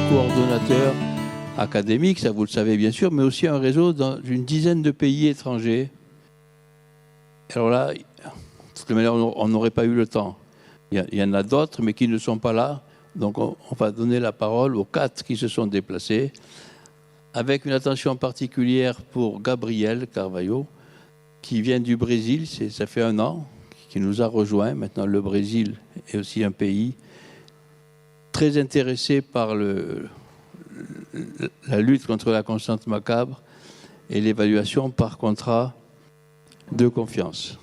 coordonnateur académique, ça vous le savez bien sûr, mais aussi un réseau dans une dizaine de pays étrangers. Alors là, on n'aurait pas eu le temps. Il y en a d'autres, mais qui ne sont pas là. Donc on va donner la parole aux 4 qui se sont déplacés, avec une attention particulière pour Gabriel Carvalho, qui vient du Brésil, ça fait 1 an, qui nous a rejoints. Maintenant, le Brésil est aussi un pays très intéressé par la lutte contre la constante macabre et l'évaluation par contrat de confiance.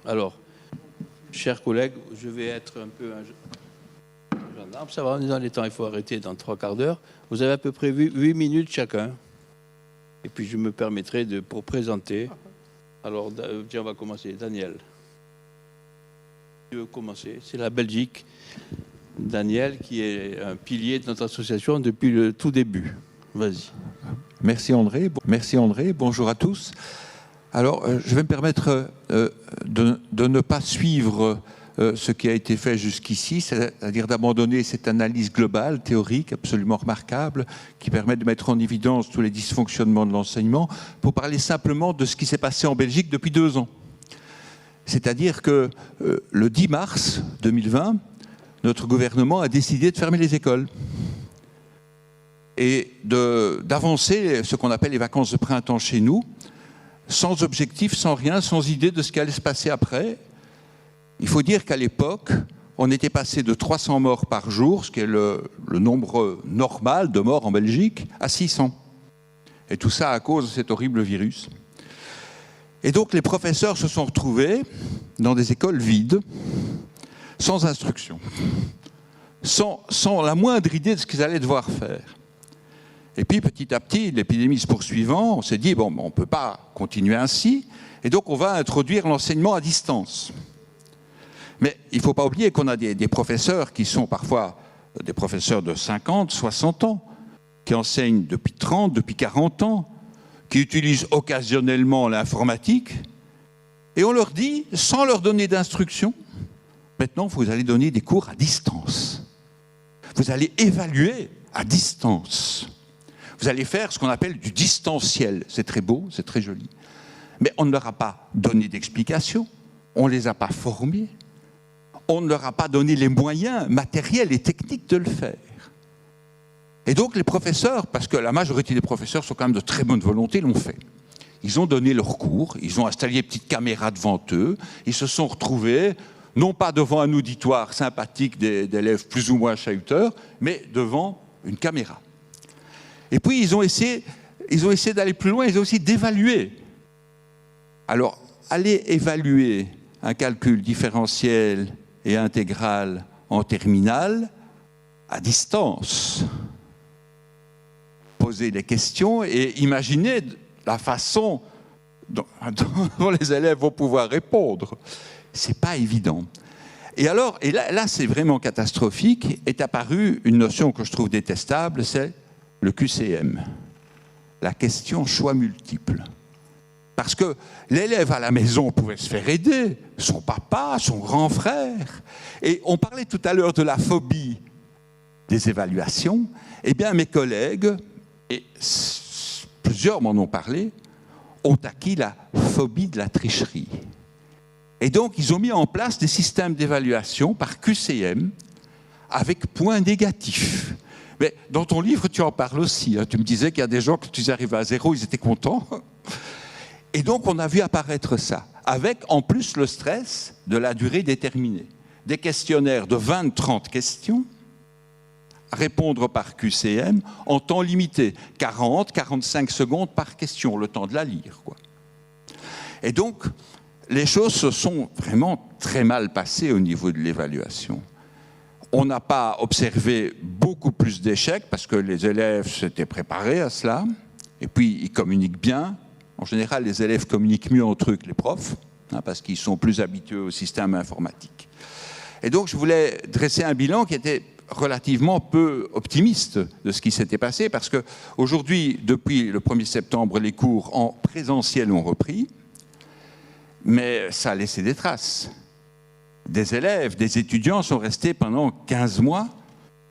Alors, chers collègues, je vais être un peu un gendarme. Ça va, on est dans les temps, il faut arrêter dans 3 quarts d'heure. Vous avez à peu près 8 minutes chacun. Et puis je me permettrai pour présenter. Alors, tiens, on va commencer. Daniel. Tu veux commencer? C'est la Belgique. Daniel, qui est un pilier de notre association depuis le tout début. Vas-y. Merci André. Merci André. Bonjour à tous. Alors, je vais me permettre de ne pas suivre ce qui a été fait jusqu'ici, c'est-à-dire d'abandonner cette analyse globale, théorique, absolument remarquable, qui permet de mettre en évidence tous les dysfonctionnements de l'enseignement, pour parler simplement de ce qui s'est passé en Belgique depuis 2 ans. C'est-à-dire que le 10 mars 2020, notre gouvernement a décidé de fermer les écoles et d'avancer ce qu'on appelle les vacances de printemps chez nous, sans objectif, sans rien, sans idée de ce qui allait se passer après. Il faut dire qu'à l'époque, on était passé de 300 morts par jour, ce qui est le nombre normal de morts en Belgique, à 600. Et tout ça à cause de cet horrible virus. Et donc les professeurs se sont retrouvés dans des écoles vides, sans instruction, sans la moindre idée de ce qu'ils allaient devoir faire. Et puis petit à petit, l'épidémie se poursuivant, on s'est dit, bon, on ne peut pas continuer ainsi, et donc on va introduire l'enseignement à distance. Mais il ne faut pas oublier qu'on a des professeurs qui sont parfois des professeurs de 50, 60 ans, qui enseignent depuis 30, depuis 40 ans, qui utilisent occasionnellement l'informatique, et on leur dit, sans leur donner d'instruction, maintenant vous allez donner des cours à distance. Vous allez évaluer à distance. Vous allez faire ce qu'on appelle du distanciel. C'est très beau, c'est très joli. Mais on ne leur a pas donné d'explication, on ne les a pas formés, on ne leur a pas donné les moyens matériels et techniques de le faire. Et donc les professeurs, parce que la majorité des professeurs sont quand même de très bonne volonté, l'ont fait. Ils ont donné leurs cours, ils ont installé des petites caméras devant eux, ils se sont retrouvés, non pas devant un auditoire sympathique d'élèves plus ou moins chahuteurs, mais devant une caméra. Et puis ils ont essayé d'aller plus loin, ils ont aussi d'évaluer. Alors, aller évaluer un calcul différentiel et intégral en terminale à distance, poser des questions et imaginer la façon dont les élèves vont pouvoir répondre. C'est pas évident. Et alors, là c'est vraiment catastrophique, est apparue une notion que je trouve détestable, c'est le QCM, la question choix multiple. Parce que l'élève à la maison pouvait se faire aider, son papa, son grand frère. Et on parlait tout à l'heure de la phobie des évaluations. Eh bien, mes collègues, et plusieurs m'en ont parlé, ont acquis la phobie de la tricherie. Et donc, ils ont mis en place des systèmes d'évaluation par QCM avec points négatifs. Mais dans ton livre, tu en parles aussi. Hein. Tu me disais qu'il y a des gens, quand tu arrivais à 0, ils étaient contents. Et donc, on a vu apparaître ça, avec en plus le stress de la durée déterminée. Des questionnaires de 20-30 questions, répondre par QCM en temps limité, 40-45 secondes par question, le temps de la lire, quoi. Et donc, les choses se sont vraiment très mal passées au niveau de l'évaluation. On n'a pas observé beaucoup plus d'échecs parce que les élèves s'étaient préparés à cela. Et puis, ils communiquent bien. En général, les élèves communiquent mieux entre eux que les profs, hein, parce qu'ils sont plus habitués au système informatique. Et donc, je voulais dresser un bilan qui était relativement peu optimiste de ce qui s'était passé, parce qu'aujourd'hui, depuis le 1er septembre, les cours en présentiel ont repris, mais ça a laissé des traces. Des élèves, des étudiants sont restés pendant 15 mois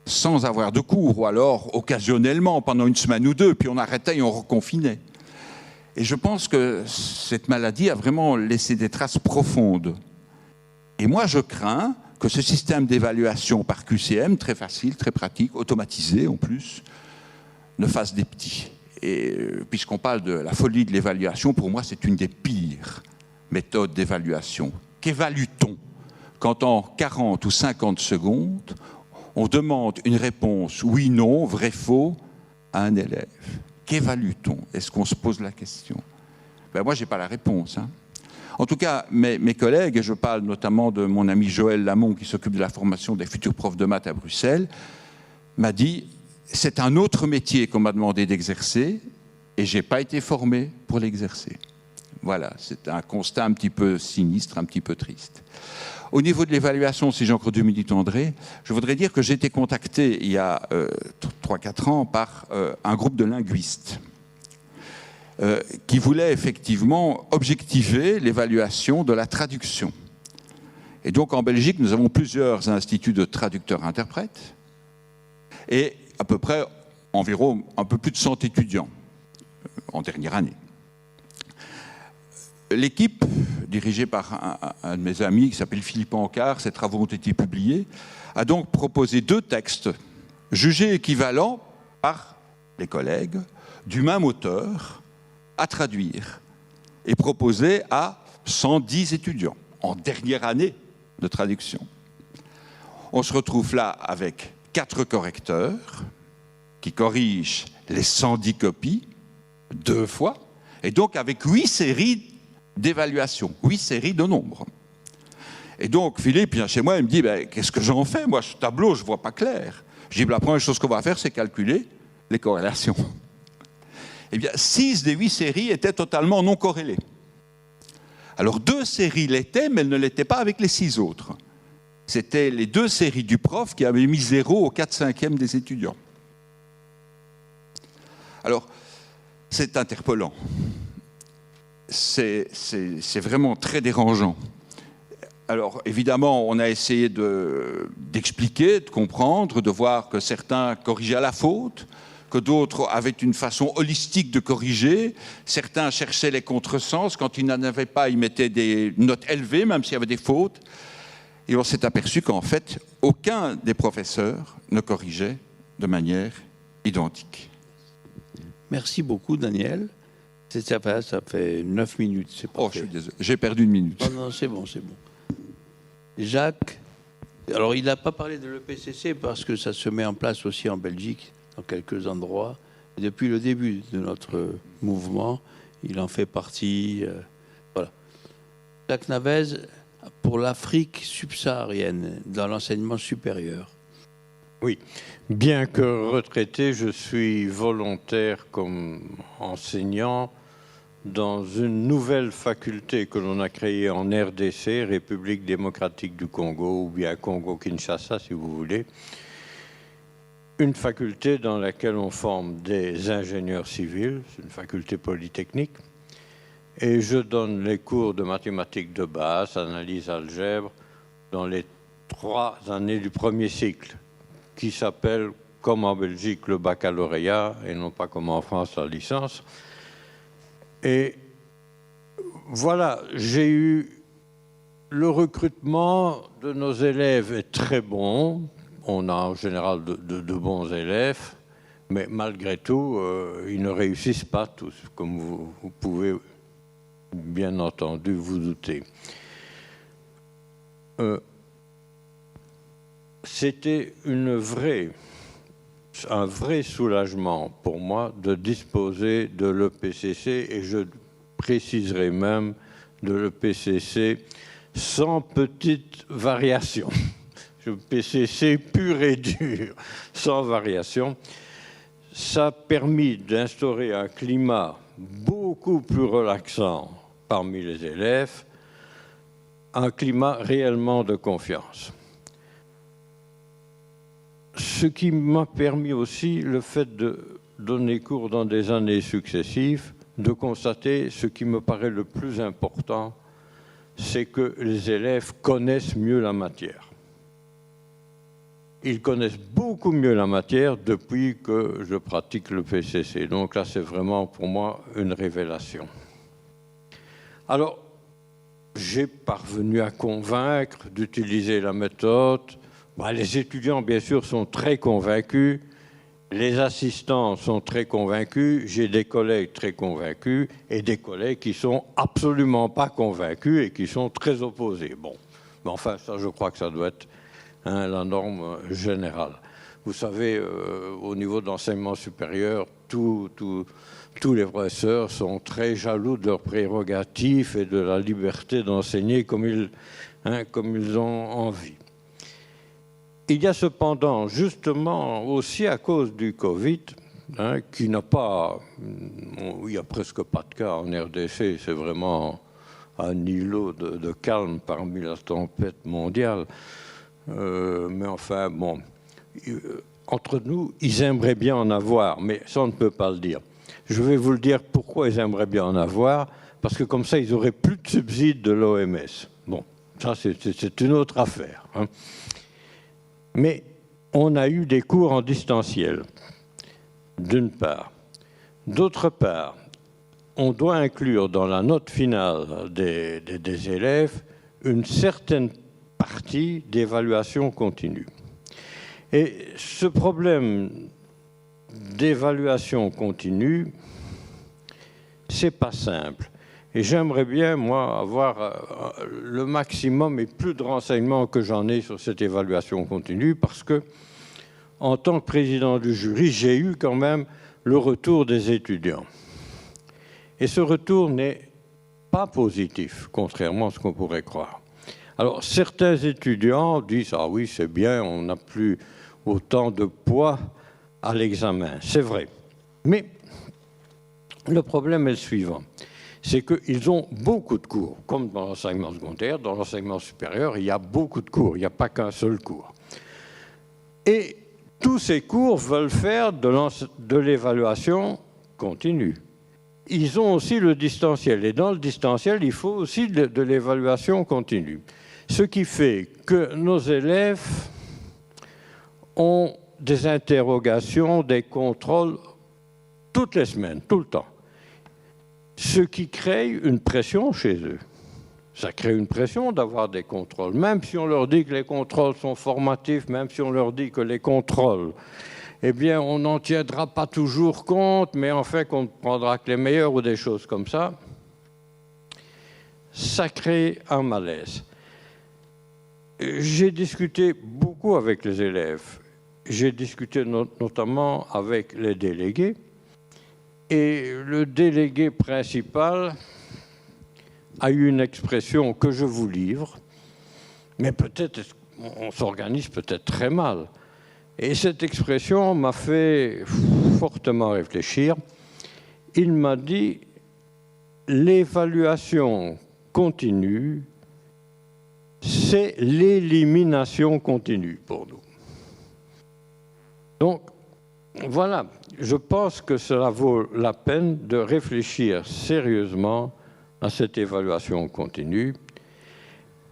sans avoir de cours, ou alors occasionnellement pendant une semaine ou deux, puis on arrêtait et on reconfinait. Et je pense que cette maladie a vraiment laissé des traces profondes. Et moi, je crains que ce système d'évaluation par QCM, très facile, très pratique, automatisé en plus, ne fasse des petits. Et puisqu'on parle de la folie de l'évaluation, pour moi, c'est une des pires méthodes d'évaluation. Qu'évalue-t-on quand en 40 ou 50 secondes, on demande une réponse oui, non, vrai, faux à un élève? Qu'évalue-t-on? Est-ce qu'on se pose la question? Ben moi, je n'ai pas la réponse. En tout cas, mes collègues, et je parle notamment de mon ami Joël Lamont, qui s'occupe de la formation des futurs profs de maths à Bruxelles, m'a dit « c'est un autre métier qu'on m'a demandé d'exercer et je n'ai pas été formé pour l'exercer ». Voilà, c'est un constat un petit peu sinistre, un petit peu triste. Au niveau de l'évaluation, si j'ai encore 2 minutes, André, je voudrais dire que j'ai été contacté il y a 3-4 ans par un groupe de linguistes qui voulait effectivement objectiver l'évaluation de la traduction. Et donc en Belgique, nous avons plusieurs instituts de traducteurs-interprètes et à peu près environ un peu plus de 100 étudiants en dernière année. L'équipe, dirigée par un de mes amis qui s'appelle Philippe Ancard, ses travaux ont été publiés, a donc proposé 2 textes jugés équivalents par les collègues du même auteur à traduire et proposés à 110 étudiants en dernière année de traduction. On se retrouve là avec 4 correcteurs qui corrigent les 110 copies 2 fois et donc avec 8 séries d'évaluation, 8 séries de nombres. Et donc, Philippe vient chez moi et me dit ben, « Qu'est-ce que j'en fais? Moi, ce tableau, je ne vois pas clair. » Je dis ben, « La première chose qu'on va faire, c'est calculer les corrélations. » Eh bien, 6 des 8 séries étaient totalement non corrélées. Alors, 2 séries l'étaient, mais elles ne l'étaient pas avec les 6 autres. C'était les 2 séries du prof qui avaient mis 0 au 4/5e des étudiants. Alors, c'est interpellant. C'est vraiment très dérangeant. Alors, évidemment, on a essayé d'expliquer, de comprendre, de voir que certains corrigeaient à la faute, que d'autres avaient une façon holistique de corriger. Certains cherchaient les contresens. Quand ils n'en avaient pas, ils mettaient des notes élevées, même s'il y avait des fautes. Et on s'est aperçu qu'en fait, aucun des professeurs ne corrigeait de manière identique. Merci beaucoup, Daniel. Ça fait 9 minutes. C'est oh, je suis désolé. J'ai perdu 1 minute. Oh non, c'est bon, c'est bon. Jacques, alors il n'a pas parlé de l'EPCC parce que ça se met en place aussi en Belgique, dans quelques endroits. Et depuis le début de notre mouvement, il en fait partie. Voilà. Jacques Navez, pour l'Afrique subsaharienne, dans l'enseignement supérieur. Oui, bien que retraité, je suis volontaire comme enseignant dans une nouvelle faculté que l'on a créée en RDC, République démocratique du Congo, ou bien Congo-Kinshasa, si vous voulez. Une faculté dans laquelle on forme des ingénieurs civils, c'est une faculté polytechnique, et je donne les cours de mathématiques de base, analyse, algèbre, dans les 3 années du premier cycle, qui s'appelle, comme en Belgique, le baccalauréat, et non pas comme en France, la licence. Et voilà, j'ai eu le recrutement de nos élèves est très bon. On a en général de bons élèves, mais malgré tout, ils ne réussissent pas tous, comme vous pouvez bien entendu vous douter. C'était un vrai soulagement pour moi de disposer de l'EPCC, et je préciserai même de l'EPCC sans petite variation. Le PCC pur et dur, sans variation. Ça a permis d'instaurer un climat beaucoup plus relaxant parmi les élèves, un climat réellement de confiance. Ce qui m'a permis aussi, le fait de donner cours dans des années successives, de constater ce qui me paraît le plus important, c'est que les élèves connaissent mieux la matière. ils connaissent beaucoup mieux la matière depuis que je pratique le PCC. Donc là, c'est vraiment pour moi une révélation. Alors, j'ai parvenu à convaincre d'utiliser la méthode. Les étudiants, bien sûr, sont très convaincus. Les assistants sont très convaincus. J'ai des collègues très convaincus et des collègues qui sont absolument pas convaincus et qui sont très opposés. Bon, mais enfin, ça, je crois que ça doit être la norme générale. Vous savez, au niveau de l'enseignement supérieur, tous les professeurs sont très jaloux de leurs prérogatives et de la liberté d'enseigner comme ils ont envie. Il y a cependant, justement, aussi à cause du Covid, qui n'a pas... il n'y a presque pas de cas en RDC, c'est vraiment un îlot de calme parmi la tempête mondiale. Mais enfin, bon, entre nous, ils aimeraient bien en avoir, mais ça, on ne peut pas le dire. Je vais vous le dire pourquoi ils aimeraient bien en avoir, parce que comme ça, ils n'auraient plus de subsides de l'OMS. Bon, ça, c'est une autre affaire. Mais on a eu des cours en distanciel, d'une part. D'autre part, on doit inclure dans la note finale des élèves une certaine partie d'évaluation continue. Et ce problème d'évaluation continue, c'est pas simple. Et j'aimerais bien, moi, avoir le maximum et plus de renseignements que j'en ai sur cette évaluation continue, parce que, en tant que président du jury, j'ai eu quand même le retour des étudiants. Et ce retour n'est pas positif, contrairement à ce qu'on pourrait croire. Alors, certains étudiants disent « Ah oui, c'est bien, on n'a plus autant de poids à l'examen. » C'est vrai. Mais le problème est le suivant. C'est qu'ils ont beaucoup de cours, comme dans l'enseignement secondaire, dans l'enseignement supérieur, il y a beaucoup de cours, il n'y a pas qu'un seul cours. Et tous ces cours veulent faire de l'évaluation continue. Ils ont aussi le distanciel, et dans le distanciel, il faut aussi de l'évaluation continue. Ce qui fait que nos élèves ont des interrogations, des contrôles toutes les semaines, tout le temps. Ce qui crée une pression chez eux. Ça crée une pression d'avoir des contrôles. Même si on leur dit que les contrôles sont formatifs, même si on leur dit que les contrôles, eh bien, on n'en tiendra pas toujours compte, mais en fait, qu'on ne prendra que les meilleurs ou des choses comme ça, ça crée un malaise. J'ai discuté beaucoup avec les élèves. J'ai discuté notamment avec les délégués. Et le délégué principal a eu une expression que je vous livre, mais peut-être on s'organise peut-être très mal. Et cette expression m'a fait fortement réfléchir. Il m'a dit « l'évaluation continue, c'est l'élimination continue pour nous ». Donc, voilà, je pense que cela vaut la peine de réfléchir sérieusement à cette évaluation continue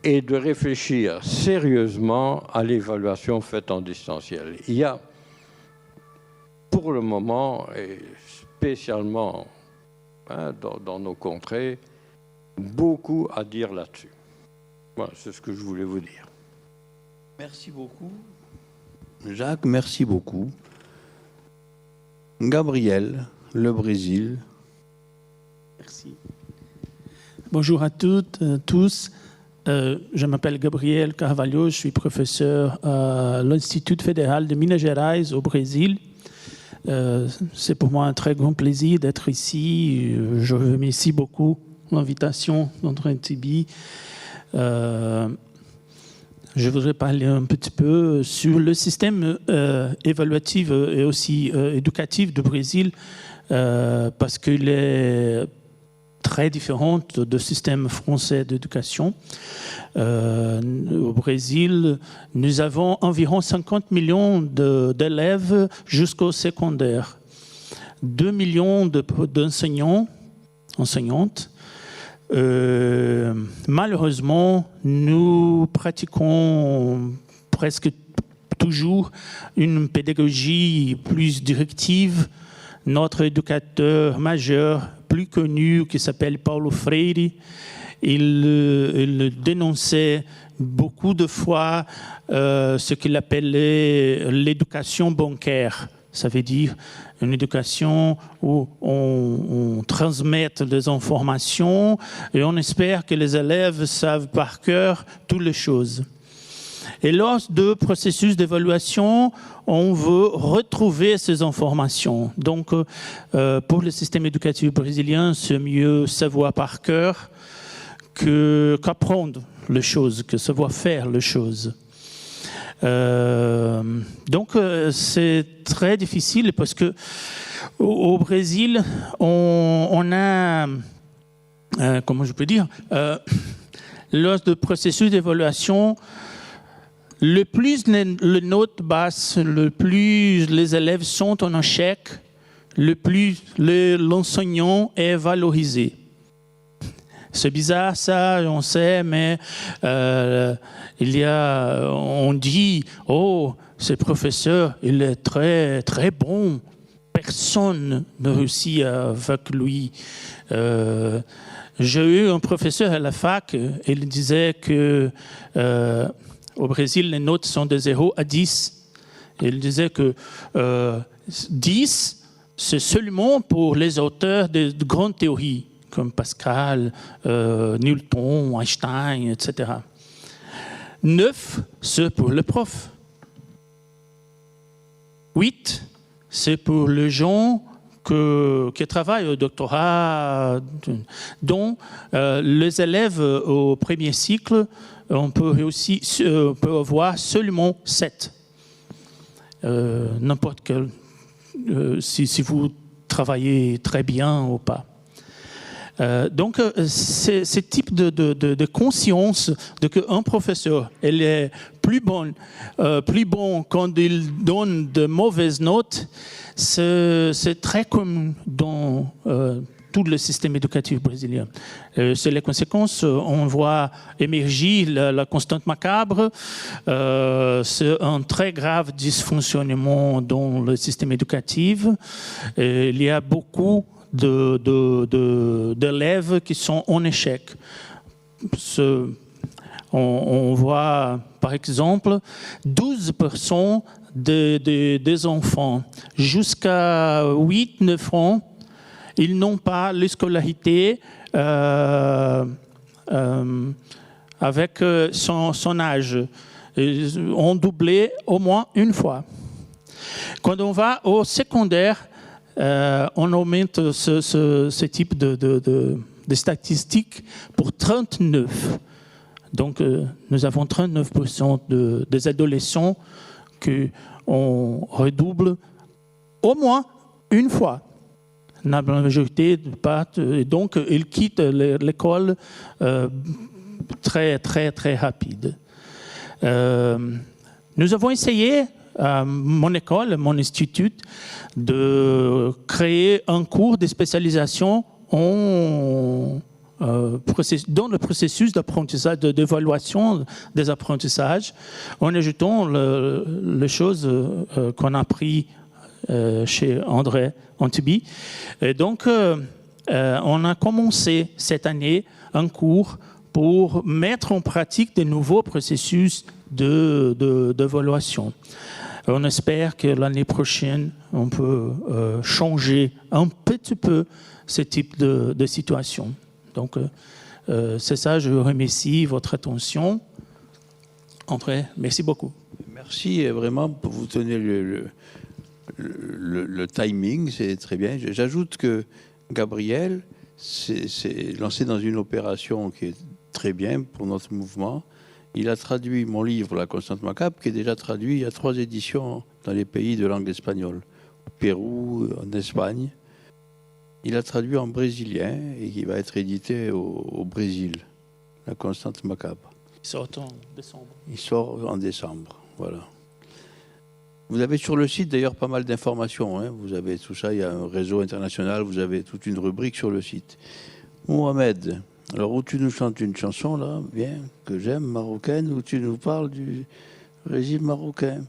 et de réfléchir sérieusement à l'évaluation faite en distanciel. Il y a, pour le moment, et spécialement dans nos contrées, beaucoup à dire là-dessus. Voilà, c'est ce que je voulais vous dire. Merci beaucoup. Jacques, merci beaucoup. Gabriel, le Brésil. Merci. Bonjour à toutes, tous. Je m'appelle Gabriel Carvalho, je suis professeur à l'Institut fédéral de Minas Gerais au Brésil. C'est pour moi un très grand plaisir d'être ici. Je remercie beaucoup l'invitation d'André Tibi. Je voudrais parler un petit peu sur le système évaluatif et aussi éducatif du Brésil, parce qu'il est très différent du système français d'éducation. Au Brésil, nous avons environ 50 millions d'élèves jusqu'au secondaire, 2 millions d'enseignants, enseignantes. Malheureusement, nous pratiquons presque toujours une pédagogie plus directive. Notre éducateur majeur, plus connu, qui s'appelle Paulo Freire, il dénonçait beaucoup de fois ce qu'il appelait l'éducation bancaire. Ça veut dire une éducation où on transmet des informations et on espère que les élèves savent par cœur toutes les choses. Et lors du processus d'évaluation, on veut retrouver ces informations. Donc, pour le système éducatif brésilien, c'est mieux savoir par cœur qu'apprendre les choses, que savoir faire les choses. Donc, c'est très difficile parce que au Brésil, on a, comment je peux dire, lors du processus d'évaluation, le plus les notes basses, le plus les élèves sont en échec, le plus l'enseignant est valorisé. C'est bizarre ça, on sait, mais on dit, oh, ce professeur, il est très, très bon. Personne ne réussit avec lui. J'ai eu un professeur à la fac, il disait que au Brésil, les notes sont de 0 à 10. Il disait que 10, c'est seulement pour les auteurs de grandes théories, comme Pascal, Newton, Einstein, etc. 9, c'est pour le prof. 8, c'est pour les gens qui travaillent au doctorat, dont les élèves au premier cycle, on peut avoir seulement 7. N'importe quel, si vous travaillez très bien ou pas. Donc, c'est ce type de conscience de qu'un professeur il est plus bon quand il donne de mauvaises notes, c'est très commun dans tout le système éducatif brésilien. C'est les conséquences. On voit émerger la constante macabre. C'est un très grave dysfonctionnement dans le système éducatif. Il y a beaucoup d'élèves qui sont en échec. On voit, par exemple, 12% des enfants jusqu'à 8-9 ans, ils n'ont pas la scolarité avec son âge. Ils ont doublé au moins une fois. Quand on va au secondaire, on augmente ce type de statistiques pour 39. Donc, nous avons 39% des adolescents qu'on redouble au moins une fois. La majorité pas. Donc, ils quittent l'école très, très, très rapide. Nous avons essayé, à mon école, mon institut, de créer un cours de spécialisation dans le processus d'apprentissage, d'évaluation des apprentissages, en ajoutant les choses qu'on a appris chez André Antibi. Et donc, on a commencé cette année un cours pour mettre en pratique de nouveaux processus d'évaluation. On espère que l'année prochaine, on peut changer un petit peu ce type de situation. Donc, c'est ça, je vous remercie votre attention. André, merci beaucoup. Merci vraiment pour vous tenir le timing, c'est très bien. J'ajoute que Gabriel s'est lancé dans une opération qui est très bien pour notre mouvement. Il a traduit mon livre, La Constante Macabre, qui est déjà traduit. Il y a 3 éditions dans les pays de langue espagnole, au Pérou, en Espagne. Il a traduit en brésilien et qui va être édité au Brésil, La Constante Macabre. Il sort en décembre. Il sort en décembre, voilà. Vous avez sur le site d'ailleurs pas mal d'informations. Hein. Vous avez tout ça, il y a un réseau international, vous avez toute une rubrique sur le site. Mohamed, alors où tu nous chantes une chanson là, bien, que j'aime, marocaine, où tu nous parles du régime marocain.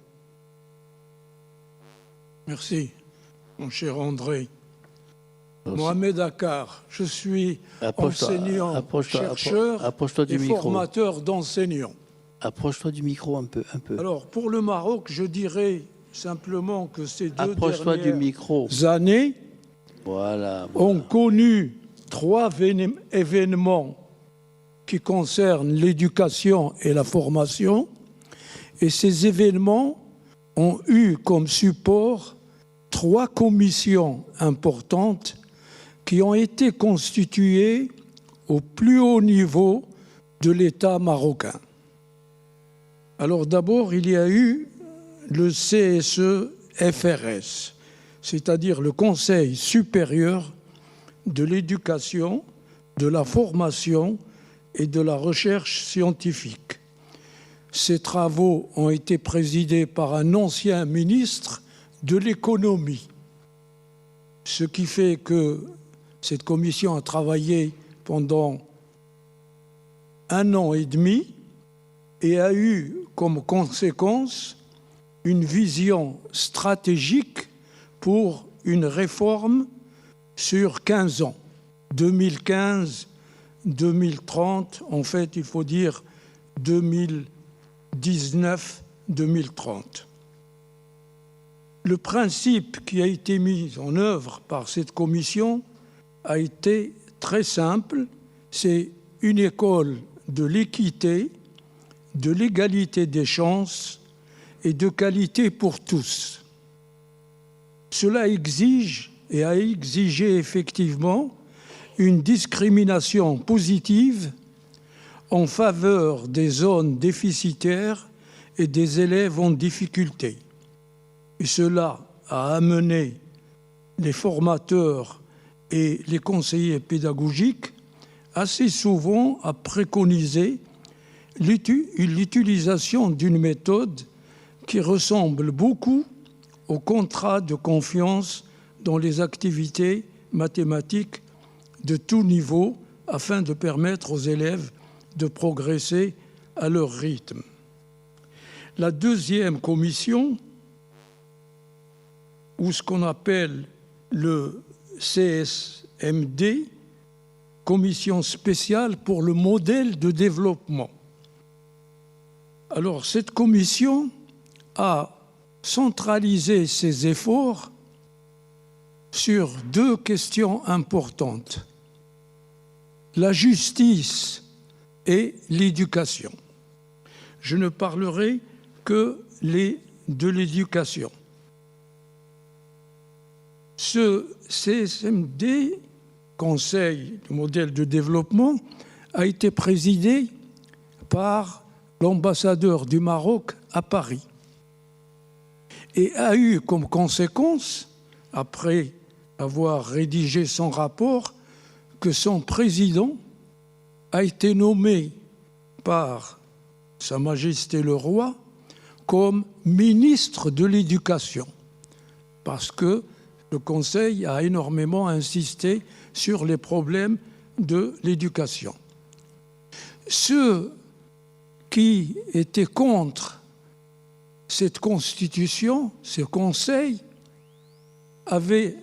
Merci, mon cher André. Mohamed Akar, je suis enseignant, chercheur et formateur d'enseignants. Approche-toi du micro un peu. Alors, pour le Maroc, je dirais simplement que ces deux Approche-toi du micro. années Voilà. ont connu 3 événements qui concernent l'éducation et la formation. Et ces événements ont eu comme support 3 commissions importantes qui ont été constituées au plus haut niveau de l'État marocain. Alors d'abord, il y a eu le CSE-FRS, c'est-à-dire le Conseil supérieur de l'éducation, de la formation et de la recherche scientifique. Ces travaux ont été présidés par un ancien ministre de l'économie, ce qui fait que cette commission a travaillé pendant 1 an et demi et a eu comme conséquence une vision stratégique pour une réforme sur 15 ans, 2015-2030, en fait il faut dire 2019-2030. Le principe qui a été mis en œuvre par cette commission a été très simple, c'est une école de l'équité, de l'égalité des chances et de qualité pour tous. Cela exige et a exigé effectivement une discrimination positive en faveur des zones déficitaires et des élèves en difficulté. Et cela a amené les formateurs et les conseillers pédagogiques assez souvent à préconiser l'utilisation d'une méthode qui ressemble beaucoup au contrat de confiance dans les activités mathématiques de tout niveau afin de permettre aux élèves de progresser à leur rythme. La deuxième commission, ou ce qu'on appelle le CSMD, Commission spéciale pour le modèle de développement. Alors, cette commission a centralisé ses efforts sur 2 questions importantes, la justice et l'éducation. Je ne parlerai que de l'éducation. Ce CSMD, Conseil du modèle de développement, a été présidé par l'ambassadeur du Maroc à Paris et a eu comme conséquence, après avoir rédigé son rapport, que son président a été nommé par Sa Majesté le Roi comme ministre de l'Éducation, parce que le Conseil a énormément insisté sur les problèmes de l'éducation. Ceux qui étaient contre cette constitution, ce Conseil,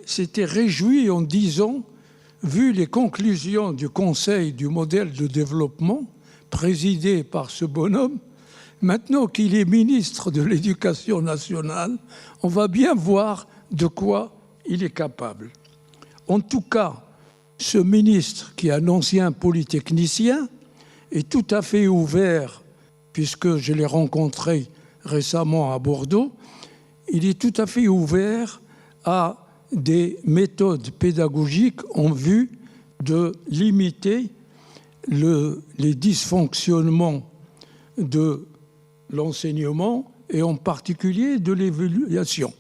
s'étaient réjouis en disant, vu les conclusions du Conseil du modèle de développement, présidé par ce bonhomme, maintenant qu'il est ministre de l'Éducation nationale, on va bien voir de quoi il est capable. En tout cas, ce ministre, qui est un ancien polytechnicien, est tout à fait ouvert, puisque je l'ai rencontré récemment à Bordeaux, il est tout à fait ouvert à des méthodes pédagogiques en vue de limiter les dysfonctionnements de l'enseignement et en particulier de l'évaluation.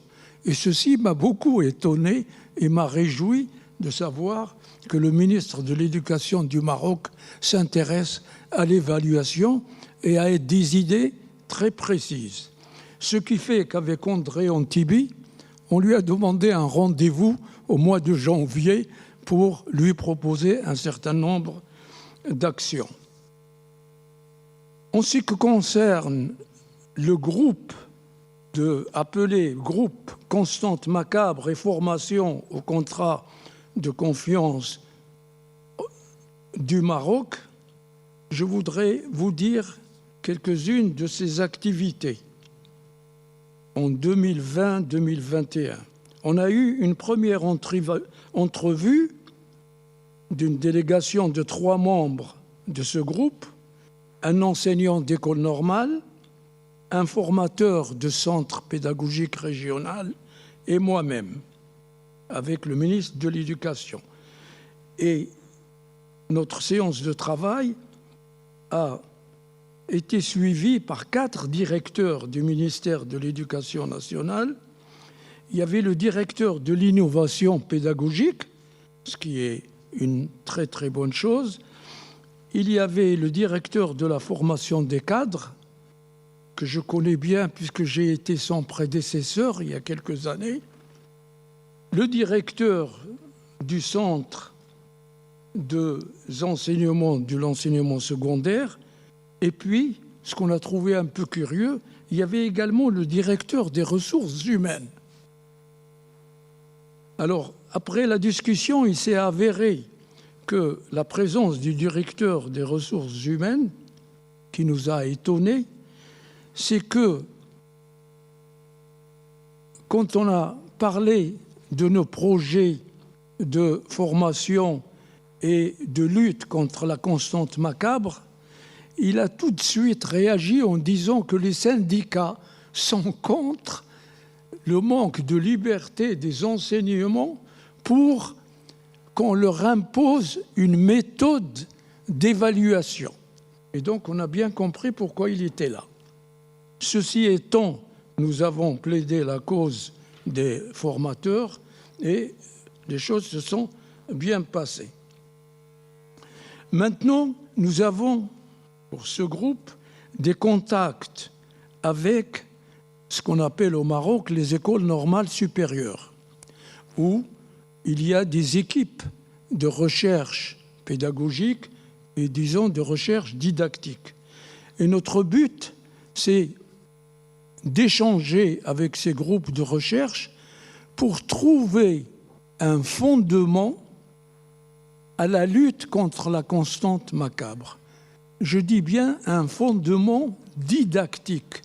Et ceci m'a beaucoup étonné et m'a réjoui de savoir que le ministre de l'Éducation du Maroc s'intéresse à l'évaluation et à des idées très précises. Ce qui fait qu'avec André Antibi, on lui a demandé un rendez-vous au mois de janvier pour lui proposer un certain nombre d'actions. En ce qui concerne le groupe d'appeler groupe Constante Macabre et formation au contrat de confiance du Maroc, je voudrais vous dire quelques-unes de ces activités. En 2020-2021, on a eu une première entrevue d'une délégation de 3 membres de ce groupe, un enseignant d'école normale, un formateur de centre pédagogique régional et moi-même, avec le ministre de l'Éducation. Et notre séance de travail a été suivie par 4 directeurs du ministère de l'Éducation nationale. Il y avait le directeur de l'innovation pédagogique, ce qui est une très très bonne chose. Il y avait le directeur de la formation des cadres, que je connais bien puisque j'ai été son prédécesseur il y a quelques années, le directeur du centre de l'enseignement secondaire, et puis, ce qu'on a trouvé un peu curieux, il y avait également le directeur des ressources humaines. Alors, après la discussion, il s'est avéré que la présence du directeur des ressources humaines, qui nous a étonnés, c'est que quand on a parlé de nos projets de formation et de lutte contre la constante macabre, il a tout de suite réagi en disant que les syndicats sont contre le manque de liberté des enseignements pour qu'on leur impose une méthode d'évaluation. Et donc, on a bien compris pourquoi il était là. Ceci étant, nous avons plaidé la cause des formateurs et les choses se sont bien passées. Maintenant, nous avons, pour ce groupe, des contacts avec ce qu'on appelle au Maroc les écoles normales supérieures, où il y a des équipes de recherche pédagogique et, disons, de recherche didactique. Et notre but, c'est d'échanger avec ces groupes de recherche pour trouver un fondement à la lutte contre la constante macabre. Je dis bien un fondement didactique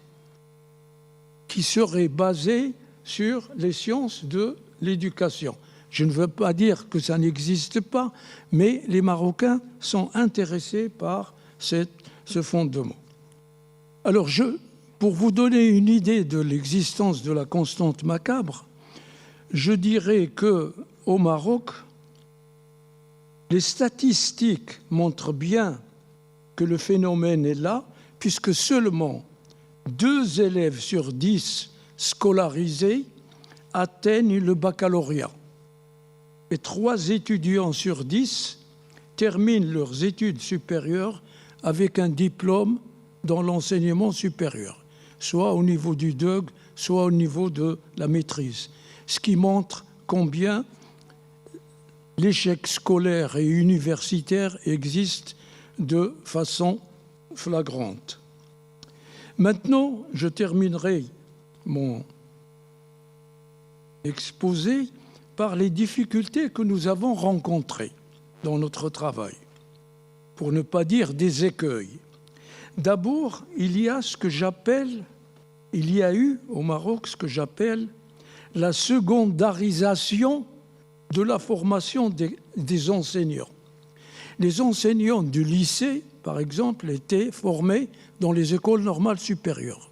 qui serait basé sur les sciences de l'éducation. Je ne veux pas dire que ça n'existe pas, mais les Marocains sont intéressés par ce fondement. Alors, pour vous donner une idée de l'existence de la constante macabre, je dirais qu'au Maroc, les statistiques montrent bien que le phénomène est là, puisque seulement 2 élèves sur 10 scolarisés atteignent le baccalauréat. Et 3 étudiants sur 10 terminent leurs études supérieures avec un diplôme dans l'enseignement supérieur, soit au niveau du DEUG, soit au niveau de la maîtrise. Ce qui montre combien l'échec scolaire et universitaire existe de façon flagrante. Maintenant, je terminerai mon exposé par les difficultés que nous avons rencontrées dans notre travail, pour ne pas dire des écueils. D'abord, il y a eu au Maroc ce que j'appelle la secondarisation de la formation des enseignants. Les enseignants du lycée, par exemple, étaient formés dans les écoles normales supérieures.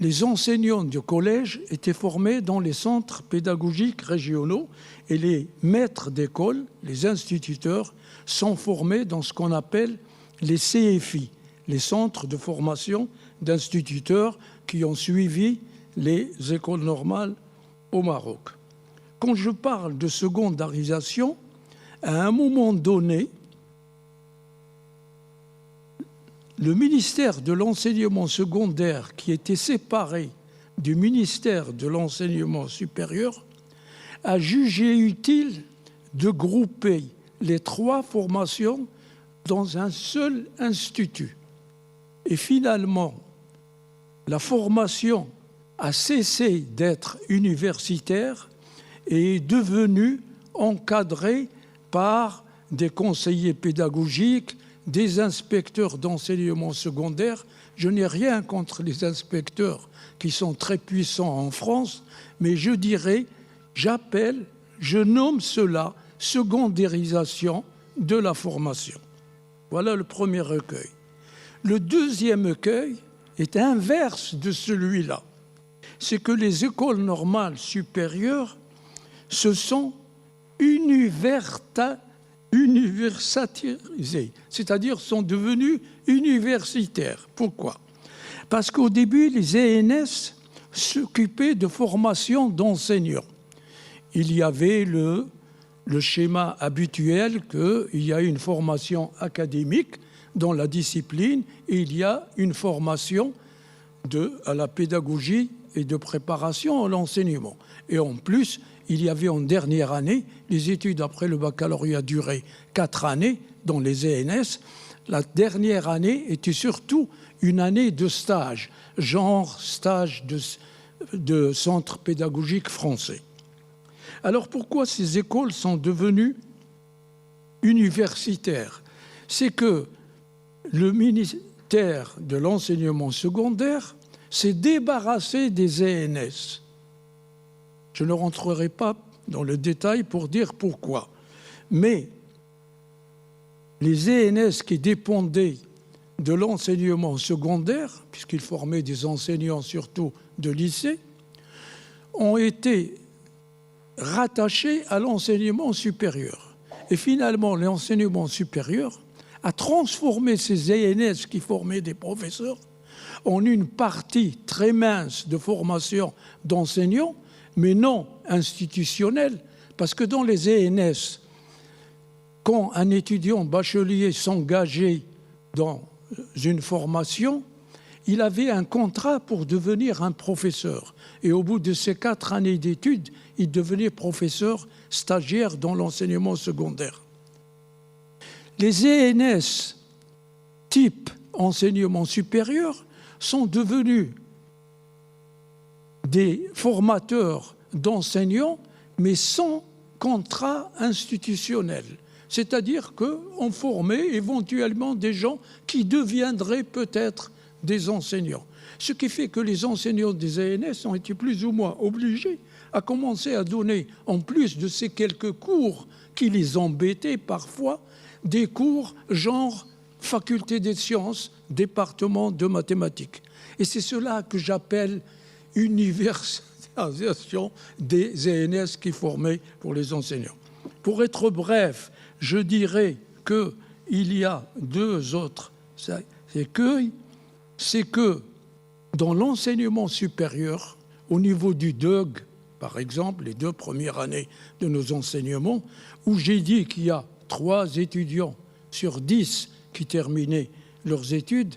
Les enseignants du collège étaient formés dans les centres pédagogiques régionaux et les maîtres d'école, les instituteurs, sont formés dans ce qu'on appelle les CFI, les centres de formation d'instituteurs qui ont suivi les écoles normales au Maroc. Quand je parle de secondarisation, à un moment donné, le ministère de l'enseignement secondaire, qui était séparé du ministère de l'enseignement supérieur, a jugé utile de grouper les 3 formations dans un seul institut. Et finalement, la formation a cessé d'être universitaire et est devenu encadré par des conseillers pédagogiques, des inspecteurs d'enseignement secondaire. Je n'ai rien contre les inspecteurs qui sont très puissants en France, mais je dirais, je nomme cela secondarisation de la formation. Voilà le premier recueil. Le deuxième recueil est inverse de celui-là. C'est que les écoles normales supérieures se sont universalisées, c'est-à-dire sont devenues universitaires. Pourquoi? Parce qu'au début, les ENS s'occupaient de formation d'enseignants. Il y avait le schéma habituel qu'il y a une formation académique dans la discipline et il y a une formation à la pédagogie et de préparation à l'enseignement. Et en plus, il y avait en dernière année, les études après le baccalauréat duraient 4 années dans les ENS. La dernière année était surtout une année de stage, genre stage de centre pédagogique français. Alors pourquoi ces écoles sont devenues universitaires? C'est que le ministère de l'enseignement secondaire s'est débarrassé des ENS. Je ne rentrerai pas dans le détail pour dire pourquoi. Mais les ENS qui dépendaient de l'enseignement secondaire, puisqu'ils formaient des enseignants surtout de lycée, ont été rattachés à l'enseignement supérieur. Et finalement, l'enseignement supérieur a transformé ces ENS qui formaient des professeurs en une partie très mince de formation d'enseignants, mais non institutionnelle, parce que dans les ENS, quand un étudiant bachelier s'engageait dans une formation, il avait un contrat pour devenir un professeur. Et au bout de ces 4 années d'études, il devenait professeur stagiaire dans l'enseignement secondaire. Les ENS type enseignement supérieur sont devenus des formateurs d'enseignants, mais sans contrat institutionnel. C'est-à-dire qu'on formait éventuellement des gens qui deviendraient peut-être des enseignants. Ce qui fait que les enseignants des ENS ont été plus ou moins obligés à commencer à donner, en plus de ces quelques cours qui les embêtaient parfois, des cours genre faculté des sciences, département de mathématiques. Et c'est cela que j'appelle universalisation des ENS qui formaient pour les enseignants. Pour être bref, je dirais qu'il y a 2 autres écueils. C'est que dans l'enseignement supérieur, au niveau du DEUG, par exemple, les 2 premières années de nos enseignements, où j'ai dit qu'il y a 3 étudiants sur 10 qui terminaient leurs études,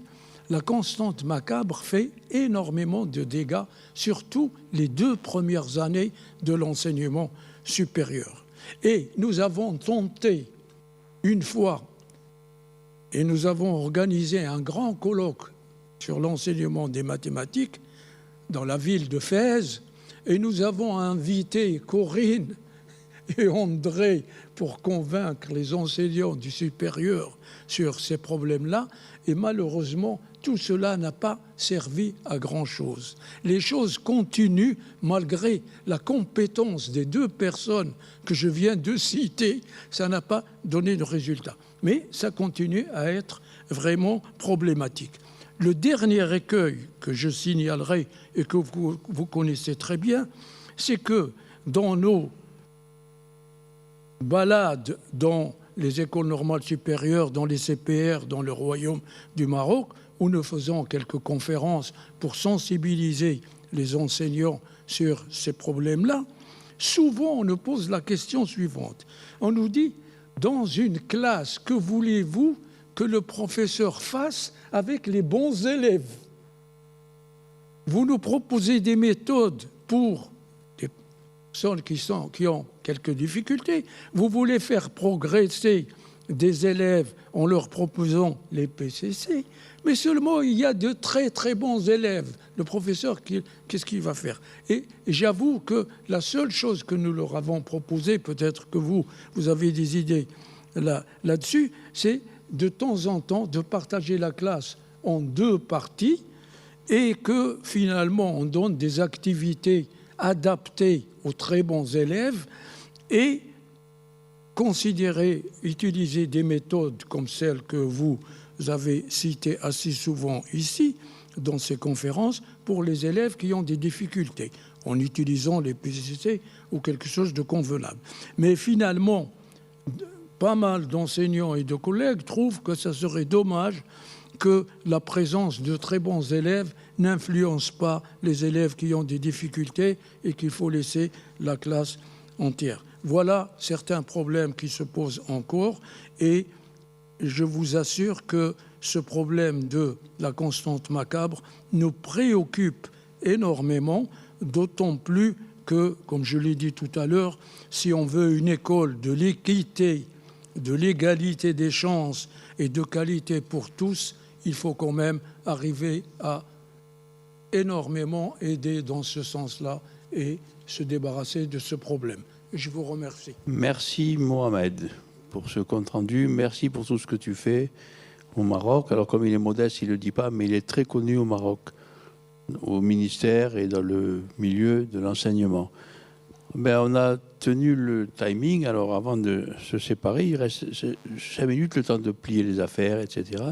la constante macabre fait énormément de dégâts, surtout les 2 premières années de l'enseignement supérieur. Et nous avons tenté une fois, et nous avons organisé un grand colloque sur l'enseignement des mathématiques dans la ville de Fès, et nous avons invité Corinne et André pour convaincre les enseignants du supérieur sur ces problèmes-là, et malheureusement, tout cela n'a pas servi à grand-chose. Les choses continuent malgré la compétence des 2 personnes que je viens de citer, ça n'a pas donné de résultat. Mais ça continue à être vraiment problématique. Le dernier écueil que je signalerai et que vous connaissez très bien, c'est que dans nos balades dans les écoles normales supérieures, dans les CPR, dans le Royaume du Maroc, où nous faisons quelques conférences pour sensibiliser les enseignants sur ces problèmes-là, souvent on nous pose la question suivante. On nous dit, dans une classe, que voulez-vous que le professeur fasse avec les bons élèves? Vous nous proposez des méthodes pour des personnes qui ont quelques difficultés. Vous voulez faire progresser des élèves en leur proposant les PCC, mais seulement il y a de très très bons élèves. Le professeur, qu'est-ce qu'il va faire? Et j'avoue que la seule chose que nous leur avons proposée, peut-être que vous avez des idées là-dessus, c'est de temps en temps de partager la classe en 2 parties et que finalement on donne des activités adaptées aux très bons élèves et utiliser des méthodes comme celles que vous avez citées assez souvent ici, dans ces conférences, pour les élèves qui ont des difficultés, en utilisant les PCC ou quelque chose de convenable. Mais finalement, pas mal d'enseignants et de collègues trouvent que ça serait dommage que la présence de très bons élèves n'influence pas les élèves qui ont des difficultés et qu'il faut laisser la classe entière. Voilà certains problèmes qui se posent encore et je vous assure que ce problème de la constante macabre nous préoccupe énormément, d'autant plus que, comme je l'ai dit tout à l'heure, si on veut une école de l'équité, de l'égalité des chances et de qualité pour tous, il faut quand même arriver à énormément aider dans ce sens-là et se débarrasser de ce problème. Je vous remercie. Merci Mohamed pour ce compte-rendu. Merci pour tout ce que tu fais au Maroc. Alors comme il est modeste, il ne le dit pas, mais il est très connu au Maroc, au ministère et dans le milieu de l'enseignement. On a tenu le timing. Alors avant de se séparer, il reste 5 minutes, le temps de plier les affaires, etc.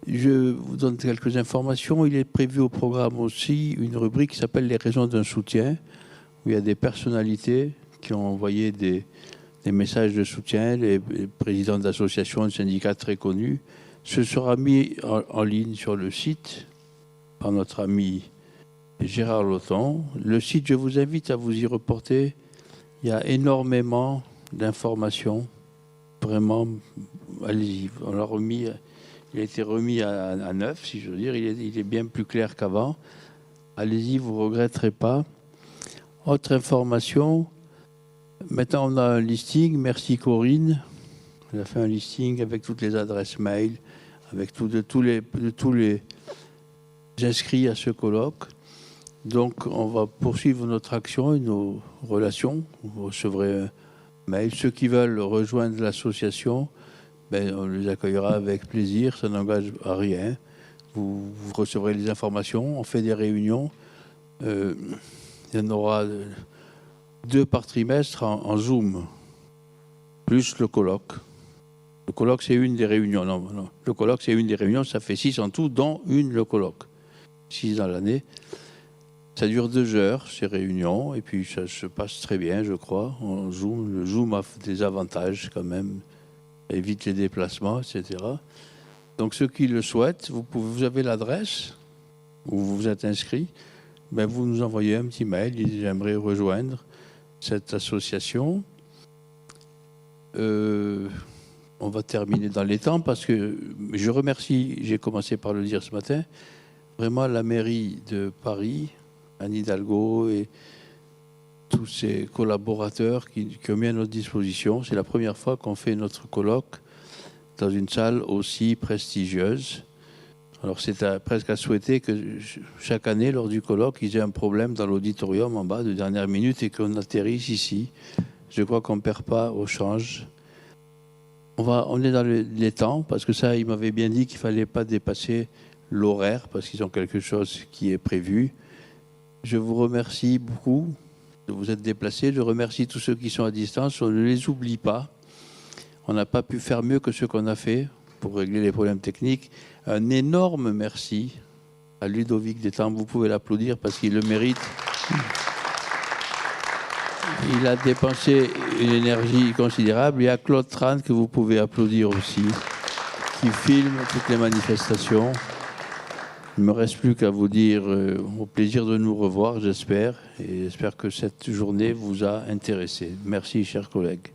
Je vous donne quelques informations. Il est prévu au programme aussi une rubrique qui s'appelle « Les raisons d'un soutien », où il y a des personnalités qui ont envoyé des messages de soutien, les présidents d'associations, de syndicats très connus. Ce sera mis en ligne sur le site par notre ami Gérard Loton. Le site, je vous invite à vous y reporter. Il y a énormément d'informations. Vraiment, allez-y. On l'a remis, il a été remis à neuf, si je veux dire. Il est bien plus clair qu'avant. Allez-y, vous ne regretterez pas. Autre information, maintenant on a un listing, merci Corinne, elle a fait un listing avec toutes les adresses mail, avec tous les inscrits à ce colloque. Donc on va poursuivre notre action et nos relations, vous recevrez un mail. Ceux qui veulent rejoindre l'association, on les accueillera avec plaisir, ça n'engage à rien. Vous recevrez les informations, on fait des réunions. Il y en aura 2 par trimestre en Zoom, plus le colloque. Le colloque, c'est une des réunions. Non. Le colloque, c'est une des réunions. Ça fait 6 en tout, dont le colloque. 6 dans l'année. Ça dure 2 heures, ces réunions. Et puis, ça se passe très bien, je crois, en Zoom. Le Zoom a des avantages, quand même. Ça évite les déplacements, etc. Donc, ceux qui le souhaitent, vous avez l'adresse où vous vous êtes inscrit. Vous nous envoyez un petit mail, j'aimerais rejoindre cette association. On va terminer dans les temps parce que je remercie, j'ai commencé par le dire ce matin, vraiment la mairie de Paris, Anne Hidalgo et tous ses collaborateurs qui ont mis à notre disposition. C'est la première fois qu'on fait notre colloque dans une salle aussi prestigieuse. Alors c'est presque à souhaiter que chaque année, lors du colloque, ils aient un problème dans l'auditorium en bas de dernière minute et qu'on atterrisse ici. Je crois qu'on ne perd pas au change. On est dans les temps, parce que ça, ils m'avaient bien dit qu'il ne fallait pas dépasser l'horaire, parce qu'ils ont quelque chose qui est prévu. Je vous remercie beaucoup de vous être déplacés. Je remercie tous ceux qui sont à distance. On ne les oublie pas. On n'a pas pu faire mieux que ce qu'on a fait pour régler les problèmes techniques. Un énorme merci à Ludovic Détambes. Vous pouvez l'applaudir parce qu'il le mérite. Il a dépensé une énergie considérable. Et à Claude Tran, que vous pouvez applaudir aussi, qui filme toutes les manifestations. Il ne me reste plus qu'à vous dire au plaisir de nous revoir, j'espère. Et j'espère que cette journée vous a intéressé. Merci, chers collègues.